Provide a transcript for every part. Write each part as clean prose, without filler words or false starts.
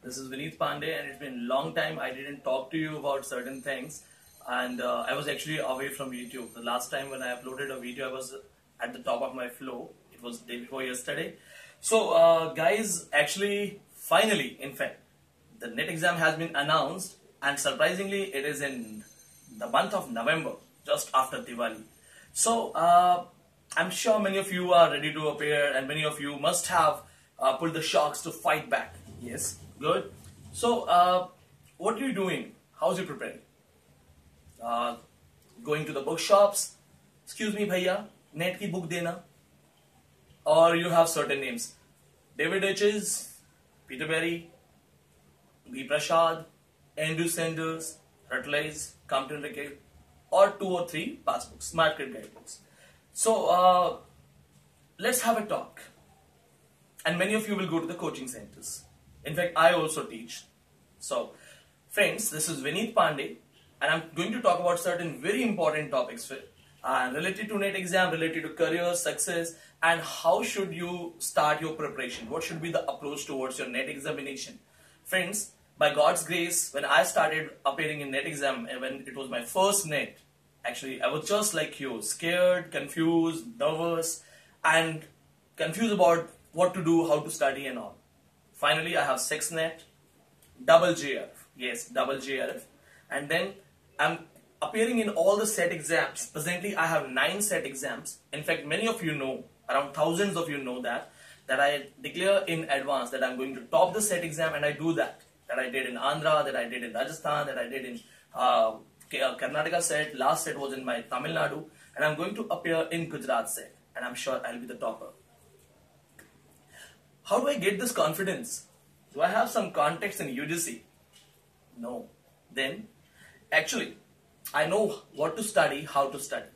This is Vineet Pandey, and it's been a long time I didn't talk to you about certain things, and I was actually away from YouTube. The last time when I uploaded a video, I was at the top of my flow. It was the day before yesterday. So, guys, actually, finally, in fact, the NET exam has been announced, and surprisingly, it is in the month of November, just after Diwali. So, I'm sure many of you are ready to appear, and many of you must have pulled the shocks to fight back. Yes, good. So, what are you doing? How's you preparing? Going to the bookshops? Excuse me, bhaiya, net ki book dena? Or you have certain names? David H's, Peter Berry, B. Prashad, Andrew Sanders, Rutledge, Compton Rickett, or 2 or 3 past books, smart grid guidebooks. So, let's have a talk. And many of you will go to the coaching centers. In fact, I also teach. So, friends, this is Vineet Pandey, and I'm going to talk about certain very important topics related to NET exam, related to career, success, and how should you start your preparation. What should be the approach towards your NET examination. Friends, by God's grace, when I started appearing in NET exam, when it was my first NET, actually, I was just like you, scared, confused, nervous, and confused about what to do, how to study and all. Finally, I have 6 NET, double JRF, yes, double JRF, and then I'm appearing in all the SET exams. Presently, I have 9 SET exams. In fact, many of you know, around thousands of you know that I declare in advance that I'm going to top the SET exam, and I do that. That I did in Andhra, that I did in Rajasthan, that I did in Karnataka SET, last SET was in my Tamil Nadu, and I'm going to appear in Gujarat SET, and I'm sure I'll be the topper. How do I get this confidence? Do I have some context in UGC? No. Then, actually, I know what to study, how to study.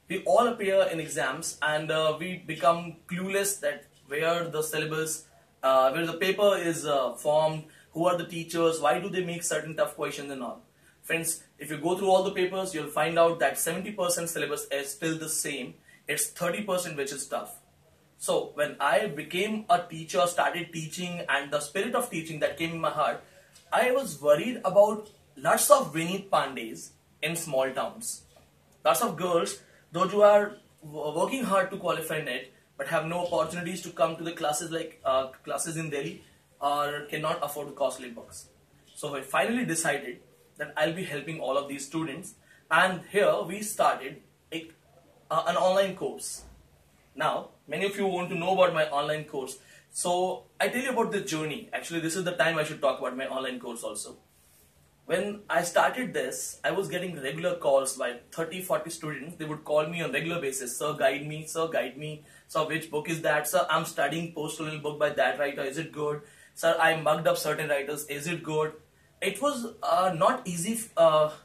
We all appear in exams and we become clueless that where the syllabus, where the paper is formed, who are the teachers, why do they make certain tough questions and all. Friends, if you go through all the papers, you'll find out that 70% syllabus is still the same. It's 30% which is tough. So when I became a teacher, started teaching, and the spirit of teaching that came in my heart, I was worried about lots of Vineet Pandays in small towns. Lots of girls, those who are working hard to qualify NET, but have no opportunities to come to the classes like classes in Delhi, or cannot afford costly books. So I finally decided that I'll be helping all of these students, and here we started an online course. Now, many of you want to know about my online course. So, I tell you about the journey. Actually, this is the time I should talk about my online course also. When I started this, I was getting regular calls by 30-40 students. They would call me on regular basis. Sir, guide me. Sir, guide me. Sir, which book is that? Sir, I'm studying post-colonial book by that writer. Is it good? Sir, I mugged up certain writers. Is it good? It was not easy.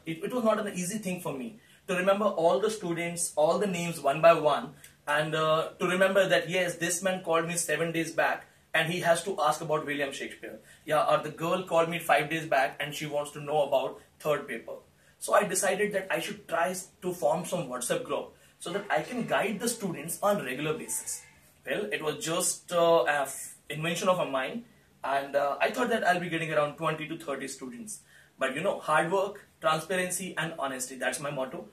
It was not an easy thing for me to remember all the students, all the names one by one. And to remember that, yes, this man called me 7 days back and he has to ask about William Shakespeare. Yeah, or the girl called me 5 days back and she wants to know about third paper. So I decided that I should try to form some WhatsApp group so that I can guide the students on regular basis. Well, it was just an invention of mine, and I thought that I'll be getting around 20 to 30 students. But you know, hard work, transparency and honesty, that's my motto.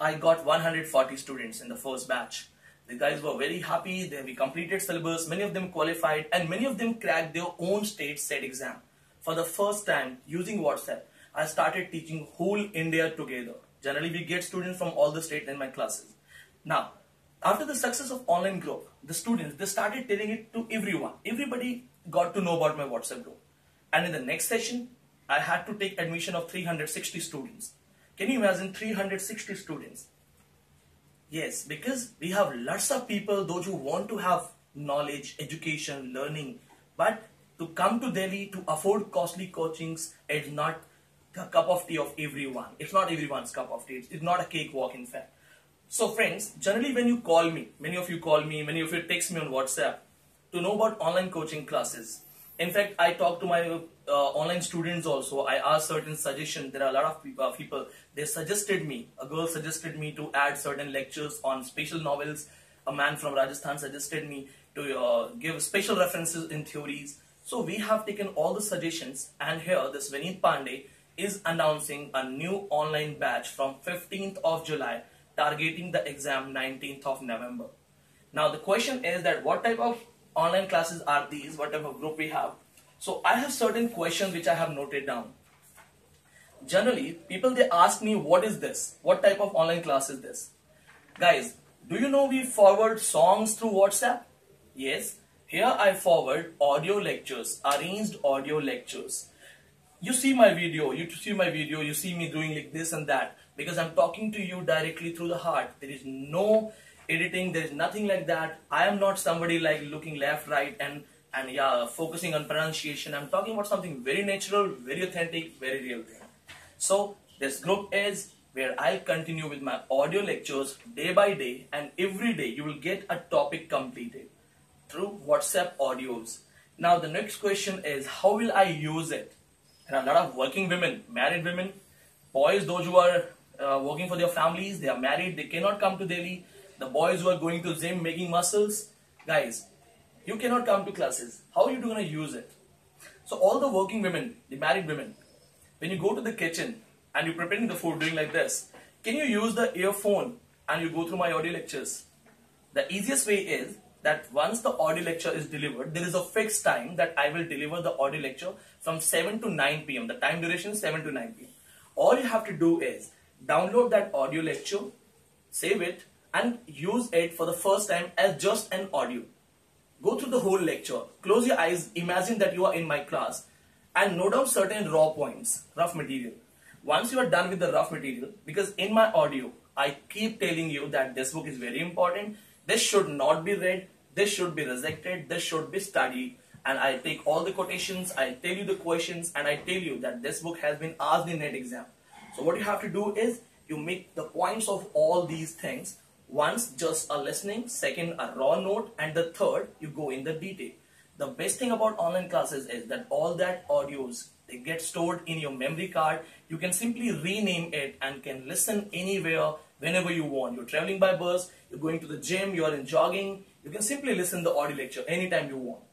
I got 140 students in the first batch. The guys were very happy. We completed syllabus. Many of them qualified, and many of them cracked their own state SET exam. For the first time, using WhatsApp, I started teaching whole India together. Generally, we get students from all the states in my classes. Now, after the success of online group, the students, they started telling it to everyone. Everybody got to know about my WhatsApp group. And in the next session, I had to take admission of 360 students. Can you imagine 360 students? Yes, because we have lots of people, those who want to have knowledge, education, learning, but to come to Delhi to afford costly coachings, it's not the cup of tea of everyone. It's not everyone's cup of tea. It's not a cakewalk, in fact. So friends, generally when you call me, many of you call me, many of you text me on WhatsApp to know about online coaching classes. In fact, I talk to my online students also. I ask certain suggestions. There are a lot of people, they suggested me, a girl suggested me to add certain lectures on special novels. A man from Rajasthan suggested me to give special references in theories. So we have taken all the suggestions, and here this Vineet Pandey is announcing a new online batch from 15th of July, targeting the exam 19th of November. Now the question is that what type of online classes are these, what type of group we have. So I have certain questions which I have noted down. Generally, people they ask me, what is this? What type of online class is this? Guys, do you know we forward songs through WhatsApp? Yes, here I forward audio lectures, arranged audio lectures. You see my video, you see me doing like this and that, because I'm talking to you directly through the heart. There is no editing, there is nothing like that. I am not somebody like looking left, right, and yeah, focusing on pronunciation. I'm talking about something very natural, very authentic, very real thing. So this group is where I'll continue with my audio lectures day by day, and every day you will get a topic completed through WhatsApp audios. Now the next question is, how will I use it? And a lot of working women, married women, boys, those who are working for their families, they are married, they cannot come to Delhi. The boys who are going to gym, making muscles, guys, you cannot come to classes. How are you going to use it? So all the working women, the married women, when you go to the kitchen and you're preparing the food doing like this, can you use the earphone and you go through my audio lectures? The easiest way is that once the audio lecture is delivered, there is a fixed time that I will deliver the audio lecture from 7 to 9 p.m. The time duration is 7 to 9 p.m. All you have to do is download that audio lecture, save it, and use it for the first time as just an audio. Go through the whole lecture, close your eyes, imagine that you are in my class, and note down certain raw points, rough material. Once you are done with the rough material, because in my audio, I keep telling you that this book is very important, this should not be read, this should be rejected, this should be studied, and I take all the quotations, I tell you the questions, and I tell you that this book has been asked in NET exam. So what you have to do is, you make the points of all these things. Once, just a listening, second, a raw note, and the third, you go in the detail. The best thing about online classes is that all that audios, they get stored in your memory card. You can simply rename it and can listen anywhere, whenever you want. You're traveling by bus, you're going to the gym, you're in jogging, you can simply listen the audio lecture anytime you want.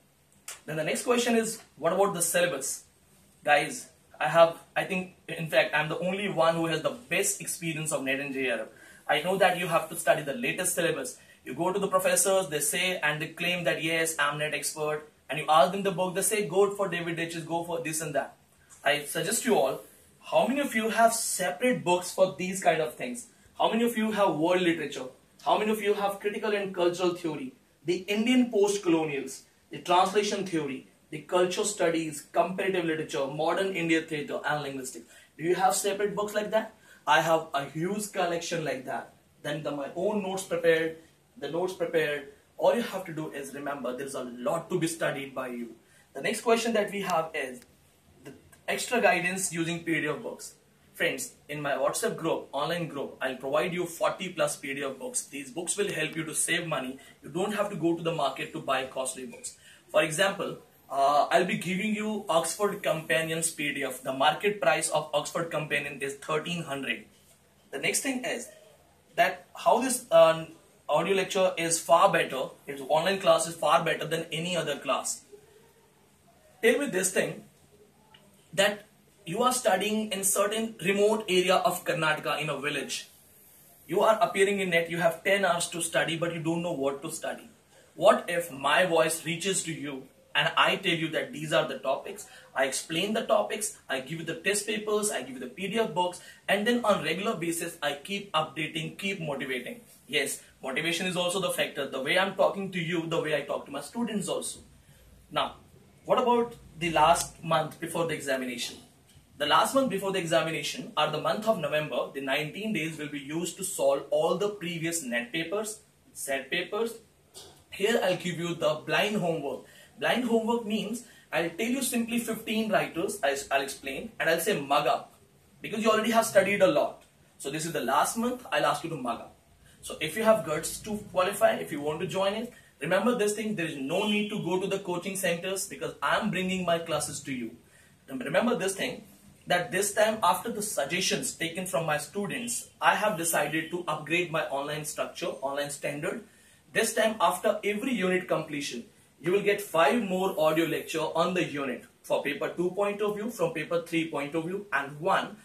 Then the next question is, what about the syllabus? Guys, I think, in fact, I'm the only one who has the best experience of NET and JRF. I know that you have to study the latest syllabus. You go to the professors, they say, and they claim that yes, I'm NET expert. And you ask them the book, they say, go for David Ditches, go for this and that. I suggest you all, how many of you have separate books for these kind of things? How many of you have world literature? How many of you have critical and cultural theory? The Indian post-colonials, the translation theory, the culture studies, comparative literature, modern Indian theatre and linguistics. Do you have separate books like that? I have a huge collection like that. Then my own notes prepared, the notes prepared. All you have to do is remember there is a lot to be studied by you. The next question that we have is the extra guidance using PDF books. Friends, in my WhatsApp group, online group, I'll provide you 40 plus PDF books. These books will help you to save money. You don't have to go to the market to buy costly books. For example, I'll be giving you Oxford Companion's PDF. The market price of Oxford Companion is 1300. The next thing is that how this audio lecture is far better, its online class is far better than any other class. Tell me this thing, that you are studying in certain remote area of Karnataka in a village. You are appearing in NET, you have 10 hours to study, but you don't know what to study. What if my voice reaches to you and I tell you that these are the topics, I explain the topics, I give you the test papers, I give you the PDF books, and then on regular basis I keep updating, keep motivating. Yes, motivation is also the factor. The way I'm talking to you, the way I talk to my students also. Now, what about the last month before the examination? The last month before the examination are the month of November. The 19 days will be used to solve all the previous NET papers, SET papers. Here I'll give you the blind homework. Blind homework means I'll tell you simply 15 writers, I'll explain, and I'll say mug up, because you already have studied a lot. So this is the last month, I'll ask you to mug up. So if you have guts to qualify, if you want to join it, remember this thing, there is no need to go to the coaching centers because I'm bringing my classes to you. And remember this thing, that this time after the suggestions taken from my students, I have decided to upgrade my online structure, online standard. This time after every unit completion, you will get 5 more audio lecture on the unit for paper 2 point of view, from paper 3 point of view, and one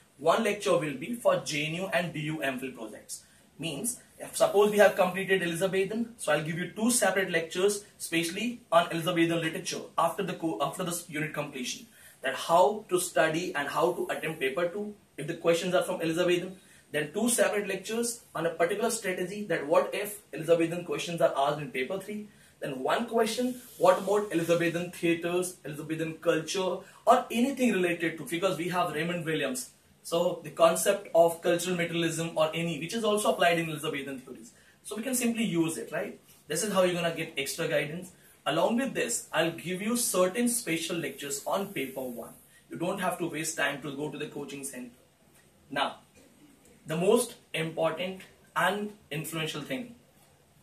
lecture will be for JNU and DU MPhil projects. Means, if suppose we have completed Elizabethan, so I'll give you 2 separate lectures, especially on Elizabethan literature after the unit completion. That how to study and how to attempt paper 2 if the questions are from Elizabethan. Then 2 separate lectures on a particular strategy, that what if Elizabethan questions are asked in paper 3. Then 1 question, what about Elizabethan theatres, Elizabethan culture, or anything related to, because we have Raymond Williams. So the concept of cultural materialism or any, which is also applied in Elizabethan theories. So we can simply use it, right? This is how you're going to get extra guidance. Along with this, I'll give you certain special lectures on paper 1. You don't have to waste time to go to the coaching center. Now, the most important and influential thing.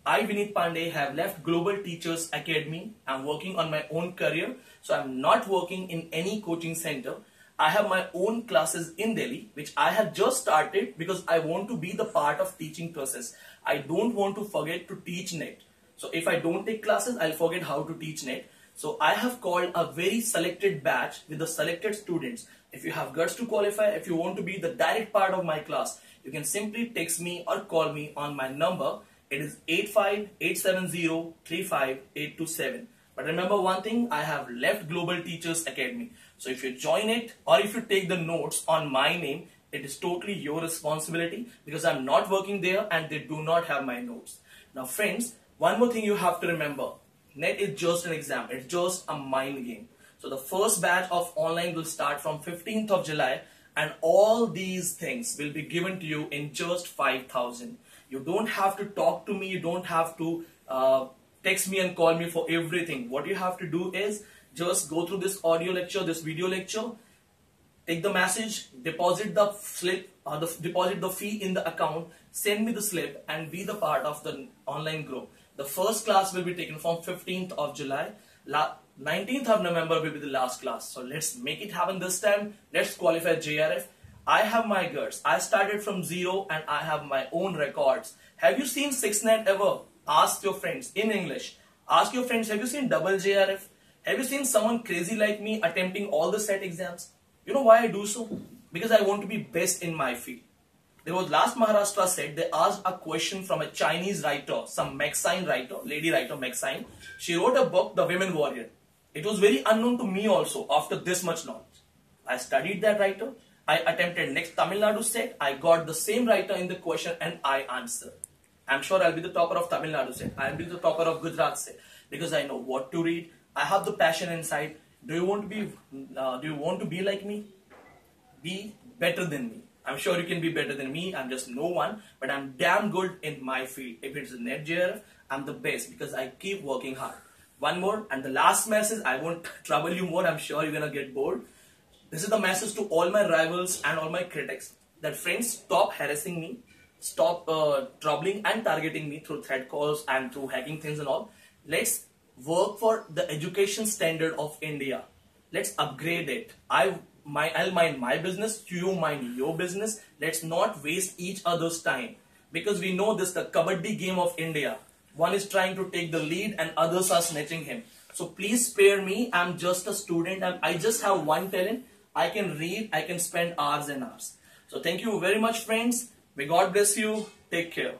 I, Vineet Pandey, have left Global Teachers Academy. I'm working on my own career. So I'm not working in any coaching center. I have my own classes in Delhi, which I have just started because I want to be the part of teaching process. I don't want to forget to teach net. So if I don't take classes, I'll forget how to teach net. So I have called a very selected batch with the selected students. If you have guts to qualify, if you want to be the direct part of my class, you can simply text me or call me on my number. It is 85-870-35827. But remember one thing, I have left Global Teachers Academy. So if you join it or if you take the notes on my name, it is totally your responsibility because I'm not working there and they do not have my notes. Now friends, one more thing you have to remember. NET is just an exam. It's just a mind game. So the first batch of online will start from 15th of July and all these things will be given to you in just 5,000. You don't have to talk to me. You don't have to text me and call me for everything. What you have to do is just go through this audio lecture, this video lecture, take the message, deposit the slip, deposit the fee in the account, send me the slip and be the part of the online group. The first class will be taken from 15th of July. 19th of November will be the last class. So let's make it happen this time. Let's qualify JRF. I have my guts. I started from zero and I have my own records. Have you seen 6net ever? Ask your friends in English. Ask your friends, have you seen double JRF? Have you seen someone crazy like me attempting all the SET exams? You know why I do so? Because I want to be best in my field. There was last Maharashtra SET, they asked a question from a Chinese writer, some Maxine writer, lady writer Maxine. She wrote a book, The Women Warrior. It was very unknown to me also after this much knowledge. I studied that writer. I attempted next Tamil Nadu SET. I got the same writer in the question and I answered. I'm sure I'll be the topper of Tamil Nadu SET. I'll be the topper of Gujarat SET because I know what to read. I have the passion inside. Do you want to be like me? Be better than me. I'm sure you can be better than me. I'm just no one, but I'm damn good in my field. If it's a net JRF, I'm the best because I keep working hard. One more and the last message, I won't trouble you more. I'm sure you're gonna get bored. This is the message to all my rivals and all my critics that friends, stop harassing me, stop troubling and targeting me through threat calls and through hacking things and all. Let's work for the education standard of India. Let's upgrade it. I'll mind my business, you mind your business. Let's not waste each other's time because we know this, the kabaddi game of India. One is trying to take the lead and others are snatching him. So please spare me. I'm just a student and I just have one talent. I can read, I can spend hours and hours. So thank you very much friends. May God bless you. Take care.